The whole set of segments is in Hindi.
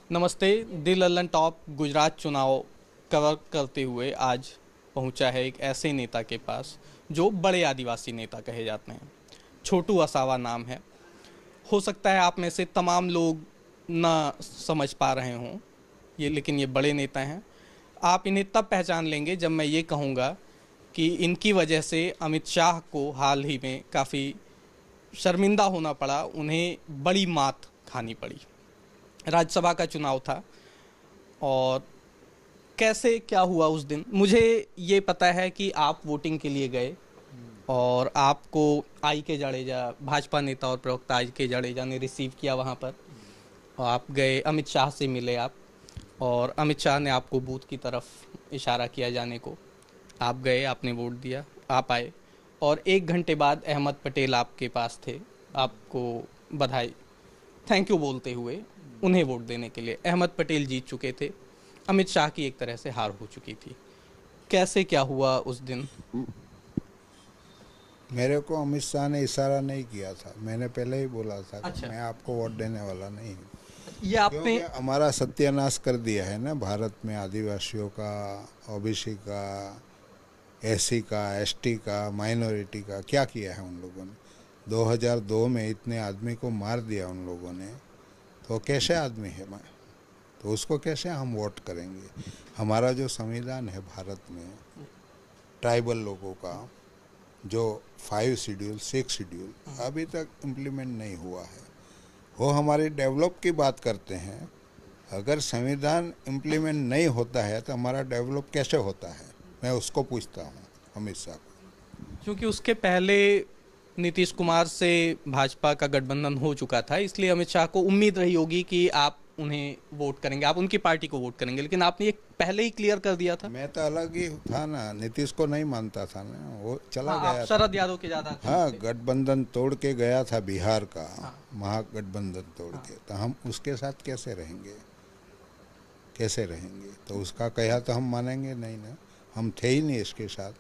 नमस्ते। दी लल्लन टॉप गुजरात चुनाव कवर करते हुए आज पहुंचा है एक ऐसे नेता के पास जो बड़े आदिवासी नेता कहे जाते हैं। छोटू वसावा नाम है। हो सकता है आप में से तमाम लोग ना समझ पा रहे हों ये, लेकिन ये बड़े नेता हैं। आप इन्हें तब पहचान लेंगे जब मैं ये कहूँगा कि इनकी वजह से अमित शाह को हाल ही में काफ़ी शर्मिंदा होना पड़ा, उन्हें बड़ी मात खानी पड़ी। राज्यसभा का चुनाव था और कैसे क्या हुआ उस दिन, मुझे ये पता है कि आप वोटिंग के लिए गए और आपको आई के जाडेजा, भाजपा नेता और प्रवक्ता आई के जाडेजा ने रिसीव किया वहाँ पर। और आप गए, अमित शाह से मिले आप, और अमित शाह ने आपको बूथ की तरफ इशारा किया जाने को। आप गए, आपने वोट दिया, आप आए और 1 घंटे बाद अहमद पटेल आपके पास थे, आपको बधाई, थैंक यू बोलते हुए उन्हें वोट देने के लिए। अहमद पटेल जीत चुके थे, अमित शाह की एक तरह से हार हो चुकी थी। कैसे क्या हुआ उस दिन? मेरे को अमित शाह ने इशारा नहीं किया था, मैंने पहले ही बोला था कि अच्छा। मैं आपको वोट देने वाला नहीं हूँ। ये आपने क्योंकि हमारा सत्यानाश कर दिया है ना भारत में, आदिवासियों का, ओबीसी का, एससी का, एसटी का, माइनॉरिटी का क्या किया है उन लोगों ने। 2002 में इतने आदमी को मार दिया उन लोगों ने, तो कैसे आदमी है मैं, तो उसको कैसे हम वोट करेंगे। हमारा जो संविधान है भारत में, ट्राइबल लोगों का जो 5 शेड्यूल 6 शेड्यूल अभी तक इम्प्लीमेंट नहीं हुआ है, वो हमारी डेवलप की बात करते हैं। अगर संविधान इम्प्लीमेंट नहीं होता है तो हमारा डेवलप कैसे होता है, मैं उसको पूछता हूँ अमित शाह को। क्योंकि उसके पहले नीतीश कुमार से भाजपा का गठबंधन हो चुका था, इसलिए अमित शाह को उम्मीद रही होगी कि आप उन्हें वोट करेंगे, आप उनकी पार्टी को वोट करेंगे, लेकिन आपने ये पहले ही क्लियर कर दिया था। मैं तो अलग ही था ना, नीतीश को नहीं मानता था ना, वो चला हाँ, गया आप था। शरद यादव के ज़्यादा हाँ, थे। गठबंधन तोड़ के गया था बिहार का, हाँ, महागठबंधन तोड़ हाँ। के, तो हम उसके साथ कैसे रहेंगे, कैसे रहेंगे। तो उसका कहा तो हम मानेंगे नहीं ना, हम थे ही नहीं इसके साथ।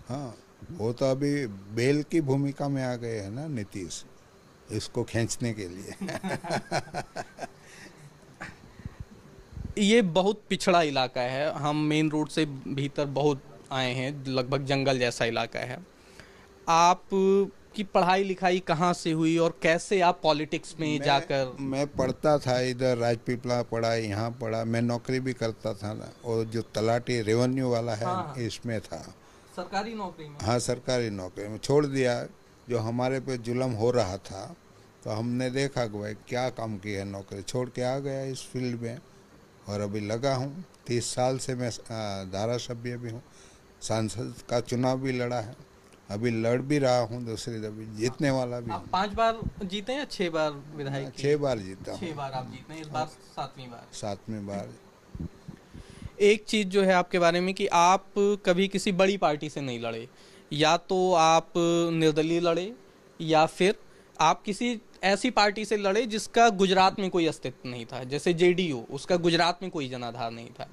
हाँ, वो तो अभी बेल की भूमिका में आ गए हैं ना नीतीश, इसको खींचने के लिए। ये बहुत पिछड़ा इलाका है, हम मेन रोड से भीतर बहुत आए हैं, लगभग जंगल जैसा इलाका है। आप की पढ़ाई लिखाई कहाँ से हुई और कैसे आप पॉलिटिक्स में जाकर? मैं पढ़ता था इधर, राजपीपला पढ़ा, यहाँ पढ़ा, मैं नौकरी भी करता था ना, और जो तलाटी रेवेन्यू वाला है हाँ, हाँ। इसमें था। सरकारी नौकरी में? हाँ, सरकारी नौकरी में छोड़ दिया। जो हमारे पे जुल्म हो रहा था तो हमने देखा कि भाई क्या काम किया, नौकरी छोड़ के आ गया इस फील्ड में, और अभी लगा हूँ। 30 साल से मैं धारासभ्य भी हूँ, सांसद का चुनाव भी लड़ा है, अभी लड़ भी रहा हूँ, दूसरी दफे जीतने वाला भी आप हूँ। 5 बार जीते हैं या 6 बार विधायक के? 6 बार जीता 6 हूँ, बार आप जीते हैं, इस बार 7वीं बार। 7वीं बार। एक चीज़ जो है आपके बारे में कि आप कभी किसी बड़ी पार्टी से नहीं लड़े, या तो आप निर्दलीय लड़े या फिर आप किसी ऐसी पार्टी से लड़े जिसका गुजरात में कोई अस्तित्व नहीं था, जैसे जेडीयू, उसका गुजरात में कोई जनाधार नहीं था।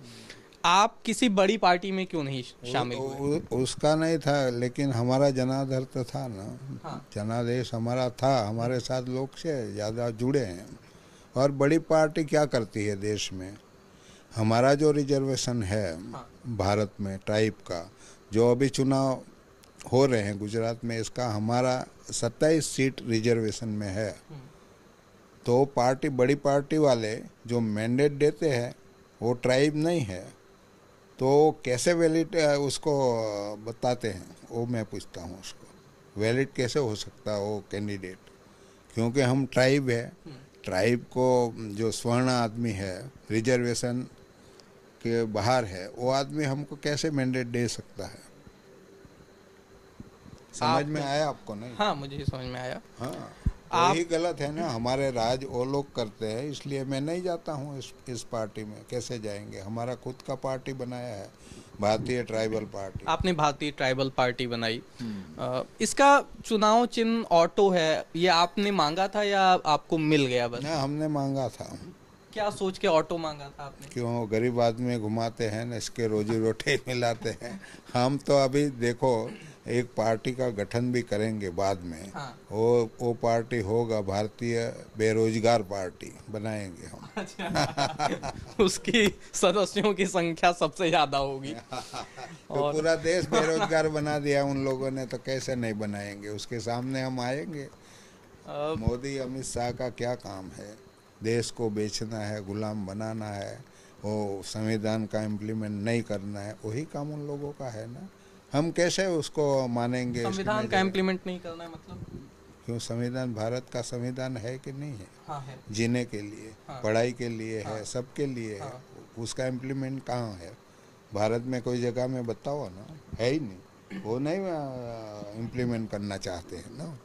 आप किसी बड़ी पार्टी में क्यों नहीं शामिल हुए? उसका नहीं था, लेकिन हमारा जनाधार तो था ना। हाँ। जनादेश हमारा था, हमारे साथ लोग से ज़्यादा जुड़े हैं। और बड़ी पार्टी क्या करती है देश में, हमारा जो रिजर्वेशन है हाँ। भारत में ट्राइब का, जो अभी चुनाव हो रहे हैं गुजरात में, इसका हमारा 27 सीट रिजर्वेशन में है। तो पार्टी, बड़ी पार्टी वाले जो मैंडेट देते हैं वो ट्राइब नहीं है, तो कैसे वैलिड उसको बताते हैं, वो मैं पूछता हूँ उसको, वैलिड कैसे हो सकता है वो कैंडिडेट, क्योंकि हम ट्राइब है। ट्राइब को जो स्वर्ण आदमी है, रिजर्वेशन के बाहर है, वो आदमी हमको कैसे मैंडेट दे सकता है। समझ में आया आपको? नहीं? हाँ, मुझे ही समझ में आया। हाँ, आप वही गलत है ना, हमारे राज वो लोग करते हैं, इसलिए मैं नहीं जाता हूँ इस पार्टी में। कैसे जाएंगे, हमारा खुद का पार्टी बनाया है, भारतीय ट्राइबल पार्टी। आपने भारतीय ट्राइबल पार्टी बनाई। इसका चुनाव चिन्ह ऑटो है, ये आपने मांगा था या आपको मिल गया बस? ना, हमने मांगा था। क्या सोच के ऑटो मांगा था आपने? क्यों, गरीब आदमी घुमाते हैं ना, इसके रोजी रोटी मिलाते हैं। हम तो अभी देखो, एक पार्टी का गठन भी करेंगे बाद में। हाँ। वो पार्टी होगा भारतीय बेरोजगार पार्टी बनाएंगे हम। अच्छा। उसकी सदस्यों की संख्या सबसे ज्यादा होगी। तो और पूरा देश बेरोजगार बना दिया उन लोगों ने, तो कैसे नहीं बनाएंगे, उसके सामने हम आएंगे। अ, मोदी अमित शाह का क्या काम है? देश को बेचना है, गुलाम बनाना है, वो संविधान का इम्प्लीमेंट नहीं करना है, वही काम उन लोगों का है ना। हम कैसे उसको मानेंगे संविधान इसमें का इम्प्लीमेंट नहीं करना है मतलब? क्यों? संविधान भारत का संविधान है कि नहीं है? हाँ है। जीने के लिए, हाँ। पढ़ाई के लिए हाँ। है, सबके लिए है। हाँ। उसका इम्प्लीमेंट कहाँ है? भारत में कोई जगह में बताओ ना, है ही नहीं। वो नहीं इम्प्लीमेंट करना चाहते हैं ना।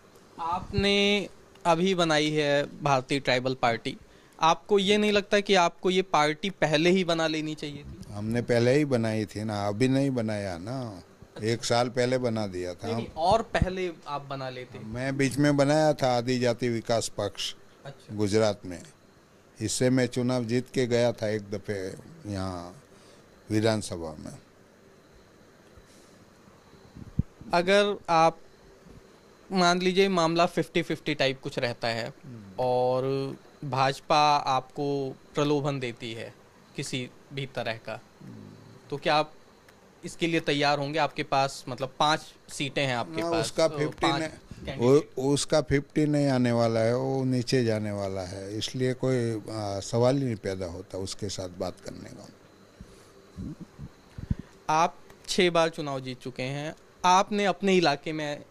आपने अभी बनाई है भारतीय ट्राइबल पार्टी, आपको ये नहीं लगता कि आपको ये पार्टी पहले ही बना लेनी चाहिए थी? हमने पहले ही बनाई थी ना, अभी नहीं बनाया ना। अच्छा। 1 साल पहले बना दिया था नहीं हम। नहीं, और पहले आप बना लेते। मैं बीच में बनाया था आदिजाति विकास पक्ष अच्छा। गुजरात में। इससे मैं चुनाव जीत के गया था एक दफ़े यहाँ विधानसभा में। अगर आप मान लीजिए मामला 50-50 टाइप कुछ रहता है और भाजपा आपको प्रलोभन देती है किसी भी तरह का, तो क्या आप इसके लिए तैयार होंगे? आपके पास मतलब 5 सीटें हैं आपके ना, पास, उसका 50 5 ने कैंडिडेट। उसका 50 नहीं आने वाला है, वो नीचे जाने वाला है, इसलिए कोई सवाल ही नहीं पैदा होता उसके साथ बात करने का। आप 6 बार चुनाव जीत चुके हैं, आपने अपने इलाके में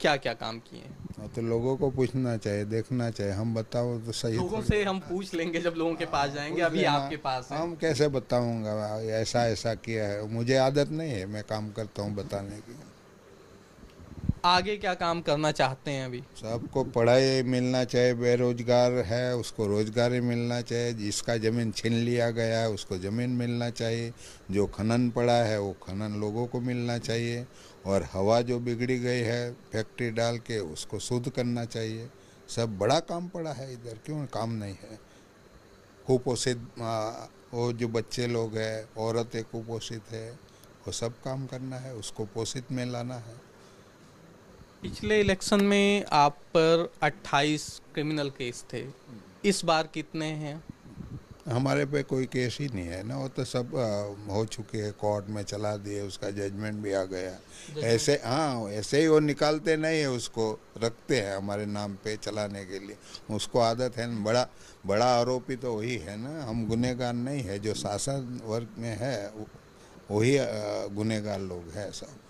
क्या क्या काम किए हैं? तो लोगों को पूछना चाहिए, देखना चाहिए, हम बताओ तो सही लोगों थोड़ी। से हम पूछ लेंगे जब लोगों के पास जाएंगे, पूछ अभी लेना। आपके पास है। हम कैसे बताऊंगा ऐसा ऐसा किया है? मुझे आदत नहीं है, मैं काम करता हूँ बताने की। आगे क्या काम करना चाहते हैं अभी? सबको पढ़ाई मिलना चाहिए, बेरोजगार है उसको रोजगारी मिलना चाहिए, जिसका ज़मीन छीन लिया गया है उसको ज़मीन मिलना चाहिए, जो खनन पड़ा है वो खनन लोगों को मिलना चाहिए, और हवा जो बिगड़ी गई है फैक्ट्री डाल के उसको शुद्ध करना चाहिए। सब बड़ा काम पड़ा है इधर, क्यों काम नहीं है? कुपोषित वो जो बच्चे लोग हैं, औरतें कुपोषित है, वो सब काम करना है, उसको पोषित में लाना है। पिछले इलेक्शन में आप पर 28 क्रिमिनल केस थे, इस बार कितने हैं? हमारे पे कोई केस ही नहीं है ना, वो तो सब हो चुके हैं, कोर्ट में चला दिए, उसका जजमेंट भी आ गया। ऐसे हाँ, ऐसे ही वो निकालते नहीं है, उसको रखते हैं हमारे नाम पे चलाने के लिए, उसको आदत है। बड़ा बड़ा आरोपी तो वही है ना, हम गुनहगार नहीं है। जो शासन वर्ग में है वही गुनहगार लोग हैं सब।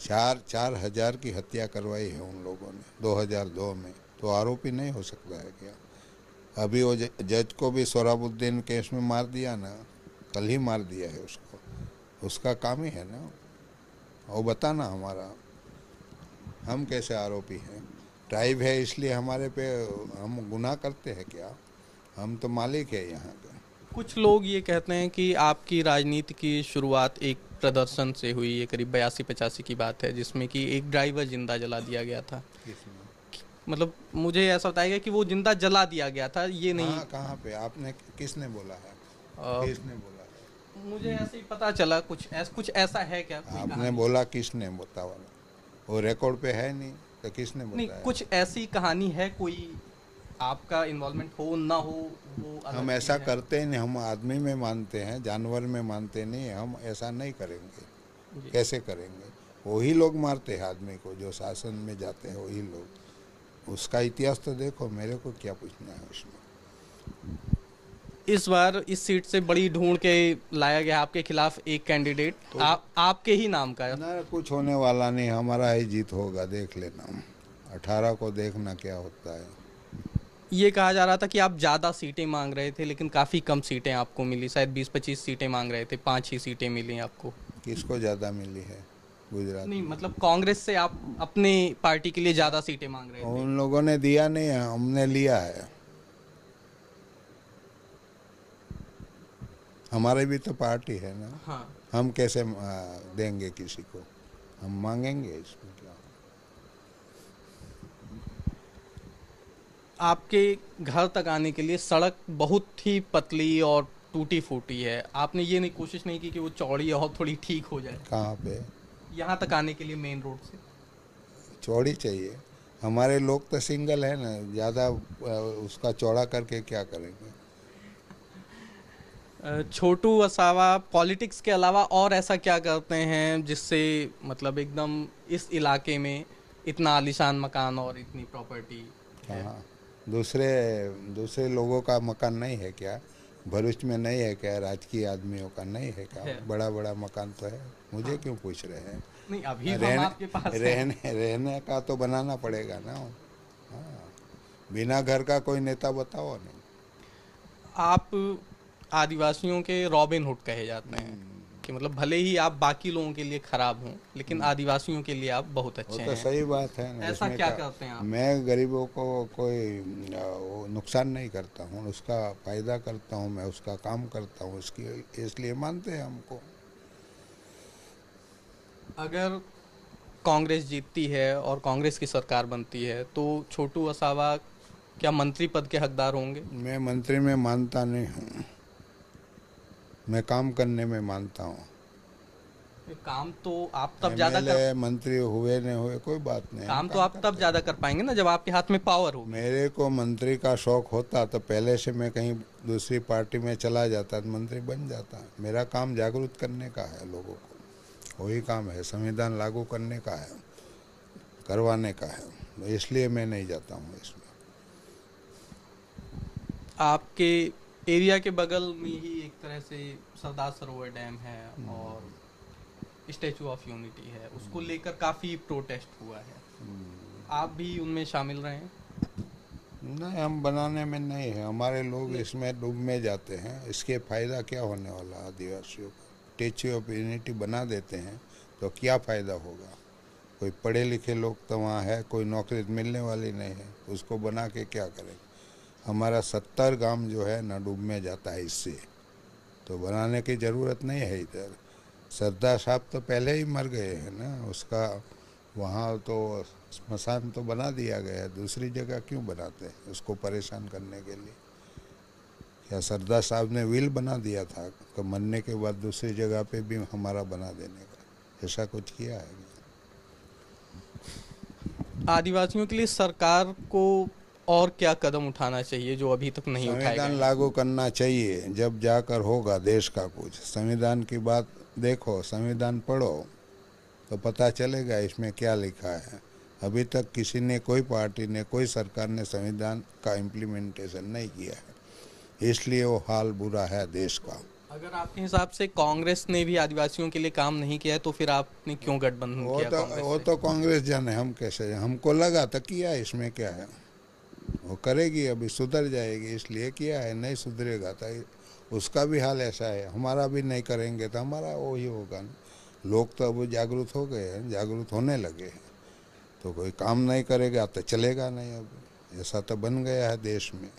4,000 की हत्या करवाई है उन लोगों ने 2002 में, तो आरोपी नहीं हो सकता है क्या? अभी वो जज को भी सोहराबुद्दीन केस में मार दिया ना, कल ही मार दिया है उसको, उसका काम ही है ना वो बताना हमारा। हम कैसे आरोपी हैं? ट्राइब है इसलिए हमारे पे हम गुनाह करते हैं क्या? हम तो मालिक है यहाँ के। कुछ लोग ये कहते हैं कि आपकी राजनीति की शुरुआत एक प्रदर्शन से हुई है, करीब 82-85 की बात है, जिसमें कि एक ड्राइवर जिंदा जला दिया गया था। किसमें? मतलब मुझे ऐसा बताया गया कि वो जिंदा जला दिया गया था, ये नहीं। कहाँ पे आपने, किसने बोला है? अ, किसने बोला है? मुझे ऐसे ही पता चला, कुछ ऐसा है क्या, कोई आपने कहानी? बोला, किसने बताया? वो रिकॉर्ड पे है नहीं, तो किसने नहीं, बताया? कुछ ऐसी कहानी है, कोई आपका इन्वॉल्वमेंट हो ना हो, वो अलग हम चीज़ ऐसा है। करते ही नहीं, हम आदमी में मानते हैं, जानवर में मानते नहीं, हम ऐसा नहीं करेंगे। जी। कैसे करेंगे? वही लोग मारते हैं आदमी को जो शासन में जाते हैं, वही लोग। उसका इतिहास तो देखो, मेरे को क्या पूछना है उसमें। इस बार इस सीट से बड़ी ढूंढ के लाया गया आपके खिलाफ एक कैंडिडेट, आपके ही नाम का है। ना, कुछ होने वाला नहीं, हमारा ही जीत होगा, देख लेना। 18 को देखना क्या होता है। ये कहा जा रहा था कि आप ज़्यादा सीटें मांग रहे थे, लेकिन काफ़ी कम सीटें आपको मिली, शायद 20-25 सीटें मांग रहे थे, 5 ही सीटें मिली आपको। किसको ज़्यादा मिली है गुजरात नहीं में? मतलब कांग्रेस से आप अपने पार्टी के लिए ज़्यादा सीटें मांग रहे थे। उन लोगों ने दिया नहीं है, हमने लिया है। हमारी भी तो पार्टी है ना। हाँ। हम कैसे देंगे किसी को? हम मांगेंगे, इसमें क्या? आपके घर तक आने के लिए सड़क बहुत ही पतली और टूटी फूटी है, आपने ये नहीं कोशिश नहीं की कि वो चौड़ी और थोड़ी ठीक हो जाए? कहाँ पे? यहाँ तक आने के लिए मेन रोड से? चौड़ी चाहिए। हमारे लोग तो सिंगल है ना, ज़्यादा उसका चौड़ा करके क्या करेंगे। छोटू वसावा पॉलिटिक्स के अलावा और ऐसा क्या करते हैं जिससे मतलब एकदम इस इलाके में इतना आलीशान मकान और इतनी प्रॉपर्टी है? हाँ, दूसरे दूसरे लोगों का मकान नहीं है क्या? भरूच में नहीं है क्या? राजकीय आदमियों का नहीं है क्या? है। बड़ा बड़ा मकान तो है। मुझे क्यों पूछ रहे हैं? नहीं, अभी तो हम आपके पास हैं। रहने का तो बनाना पड़ेगा ना। हाँ, बिना घर का कोई नेता बताओ नहीं। आप आदिवासियों के रॉबिन हुड कहे जाते हैं कि मतलब भले ही आप बाकी लोगों के लिए खराब हों लेकिन आदिवासियों के लिए आप बहुत वो अच्छे तो हैं। सही बात है ना। ऐसा इसमें क्या करते हैं आप? मैं गरीबों को कोई वो नुकसान नहीं करता हूँ, उसका फायदा करता हूँ, मैं उसका काम करता हूँ, इसलिए मानते हैं हमको। अगर कांग्रेस जीतती है और कांग्रेस की सरकार बनती है तो छोटू वसावा क्या मंत्री पद के हकदार होंगे? मैं मंत्री में मानता नहीं हूँ, मैं काम करने में मानता हूँ। काम तो आप तब ज्यादा एमएलए मंत्री हुए नहीं हुए कोई बात नहीं, हम काम तो काम आप तब करते ज्यादा कर पाएंगे ना जब आपके हाथ में पावर होगी। मेरे को मंत्री का शौक होता तो पहले से मैं कहीं दूसरी पार्टी में चला जाता तो मंत्री बन जाता। मेरा काम जागरूक करने का है लोगों को, वही काम है, संविधान लागू करने का है, करवाने का है, इसलिए मैं नहीं जाता हूँ इसमें। आपके एरिया के बगल में ही एक तरह से सरदार सरोवर डैम है और स्टैचू ऑफ यूनिटी है, उसको लेकर काफ़ी प्रोटेस्ट हुआ है। आप भी उनमें शामिल रहे हैं? नहीं, हम बनाने में नहीं है, हमारे लोग इसमें डूब में जाते हैं। इसके फ़ायदा क्या होने वाला आदिवासियों को? स्टैचू ऑफ यूनिटी बना देते हैं तो क्या फ़ायदा होगा? कोई पढ़े लिखे लोग तो वहाँ है, कोई नौकरी मिलने वाली नहीं है, उसको बना के क्या करें? हमारा 70 गांव जो है ना डूब में जाता है इससे, तो बनाने की ज़रूरत नहीं है इधर। सरदार साहब तो पहले ही मर गए हैं ना, उसका वहाँ तो स्मशान तो बना दिया गया है, दूसरी जगह क्यों बनाते हैं उसको परेशान करने के लिए? क्या सरदार साहब ने विल बना दिया था कि मरने के बाद दूसरी जगह पे भी हमारा बना देने का? ऐसा कुछ किया है? आदिवासियों के लिए सरकार को और क्या कदम उठाना चाहिए जो अभी तक नहीं उठाए गए संविधान हैं? लागू करना चाहिए, जब जाकर होगा देश का कुछ। संविधान की बात देखो, संविधान पढ़ो तो पता चलेगा इसमें क्या लिखा है। अभी तक किसी ने, कोई पार्टी ने, कोई सरकार ने संविधान का इम्प्लीमेंटेशन नहीं किया है, इसलिए वो हाल बुरा है देश का। अगर आपके हिसाब से कांग्रेस ने भी आदिवासियों के लिए काम नहीं किया है तो फिर आपने क्यों गठबंधन किया कांग्रेस वो से? तो कांग्रेस जाने, हम कैसे? हमको लगा तो किया, इसमें क्या है? वो करेगी, अभी सुधर जाएगी इसलिए किया है, नहीं सुधरेगा तो उसका भी हाल ऐसा है। हमारा भी नहीं करेंगे तो हमारा वही होगा ना। लोग तो अब जागरूक हो गए हैं, जागरूक होने लगे हैं, तो कोई काम नहीं करेगा तो चलेगा नहीं। अब ऐसा तो बन गया है देश में।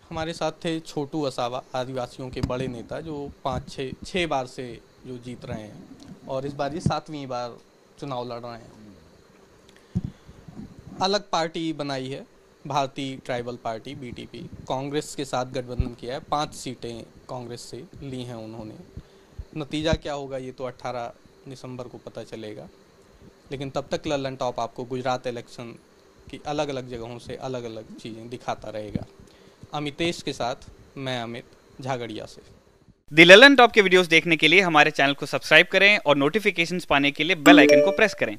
हमारे साथ थे छोटू वसावा, आदिवासियों के बड़े नेता जो 5-6 बार से जो जीत रहे हैं और इस बार ये 7वीं बार चुनाव लड़ रहे हैं। अलग पार्टी बनाई है, भारतीय ट्राइबल पार्टी बीटीपी, कांग्रेस के साथ गठबंधन किया है, 5 सीटें कांग्रेस से ली हैं उन्होंने। नतीजा क्या होगा ये तो 18 दिसंबर को पता चलेगा, लेकिन तब तक लल्लन टॉप आपको गुजरात इलेक्शन की अलग अलग जगहों से अलग अलग चीज़ें दिखाता रहेगा। अमितेश के साथ मैं अमित झागड़िया से। दी लल्लन टॉप के वीडियोस देखने के लिए हमारे चैनल को सब्सक्राइब करें और नोटिफिकेशंस पाने के लिए बेल आइकन को प्रेस करें।